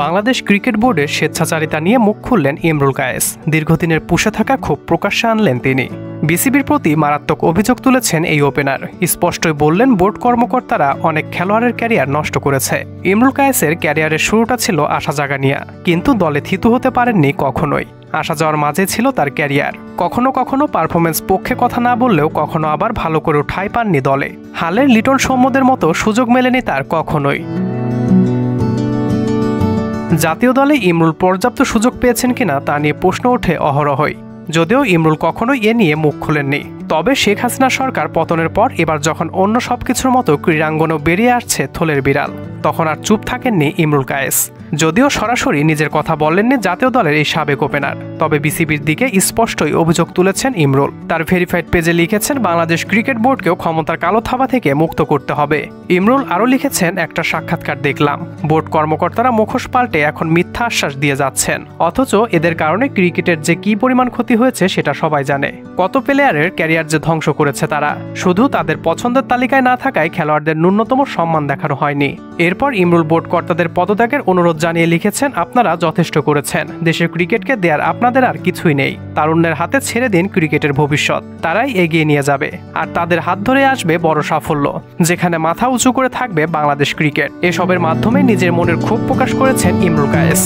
Bangladesh cricket বোর্ডের স্বেচ্ছাচারিতা নিয়ে মুখ খুললেন ইমরুল কায়েস। দীর্ঘদিনের পুষে থাকা ক্ষোভ প্রকাশ্যে আনলেন তিনি। বিসিবির প্রতি মারাত্মক অভিযোগ তুলেছেন এই ওপেনার। স্পষ্টই বললেন, বোর্ড কর্মকর্তারা অনেক খেলোয়াড়ের ক্যারিয়ার নষ্ট করেছে। ইমরুল কায়েসের ক্যারিয়ারের শুরুটা ছিল আশা জাগা নিয়ে, কিন্তু দলে থিতু হতে পারেননি কখনোই। আসা যাওয়ার মাঝে ছিল তার ক্যারিয়ার। কখনো কখনো পারফরমেন্স পক্ষে কথা না বললেও কখনো আবার ভালো করে ঠাঁই পাননি দলে। হালের লিটন সৌম্যদের মতো সুযোগ মেলেনি তার কখনোই। জাতীয় দলে ইমরুল পর্যাপ্ত সুযোগ পেয়েছেন কিনা তা নিয়ে প্রশ্ন ওঠে অহরহই। যদিও ইমরুল কখনোই এ নিয়ে মুখ খোলেননি। তবে শেখ হাসিনা সরকার পতনের পর এবার যখন অন্য সবকিছুর মতো ক্রীড়াঙ্গনেও বেরিয়ে আসছে থলের বিড়াল, তখন আর চুপ থাকেননি ইমরুল কায়েস। যদিও সরাসরি নিজের কথা বলেননি জাতীয় দলের এই সাবেক ওপেনার, তবে বিসিবির দিকে স্পষ্টই অভিযোগ তুলেছেন ইমরুল। তার ভেরিফাইড পেজে লিখেছেন, বাংলাদেশ ক্রিকেট বোর্ডকেও ক্ষমতার কালো থাবা থেকে মুক্ত করতে হবে। ইমরুল আরও লিখেছেন, একটা সাক্ষাৎকার দেখলাম, বোর্ড কর্মকর্তারা মুখোশ পাল্টে এখন মিথ্যা আশ্বাস দিয়ে যাচ্ছেন, অথচ এদের কারণে ক্রিকেটের যে কি পরিমাণ ক্ষতি হয়েছে সেটা সবাই জানে। কত প্লেয়ারের ক্যারিয়ার যে ধ্বংস করেছে তারা, শুধু তাদের পছন্দের তালিকায় না থাকায় খেলোয়াড়দের ন্যূনতম সম্মান দেখানো হয়নি। এরপর ইমরুল বোর্ড কর্তাদের পদত্যাগের অনুরোধ জানিয়ে লিখেছেন, আপনারা যথেষ্ট করেছেন, দেশের ক্রিকেটকে দেয়ার আপনাদের আর কিছুই নেই। তারুণ্যের হাতে ছেড়ে দিন ক্রিকেটের ভবিষ্যৎ, তারাই এগিয়ে নিয়ে যাবে, আর তাদের হাত ধরে আসবে বড় সাফল্য, যেখানে মাথা উঁচু করে থাকবে বাংলাদেশ ক্রিকেট। এসবের মাধ্যমে নিজের মনের ক্ষোভ প্রকাশ করেছেন ইমরুল কায়েস।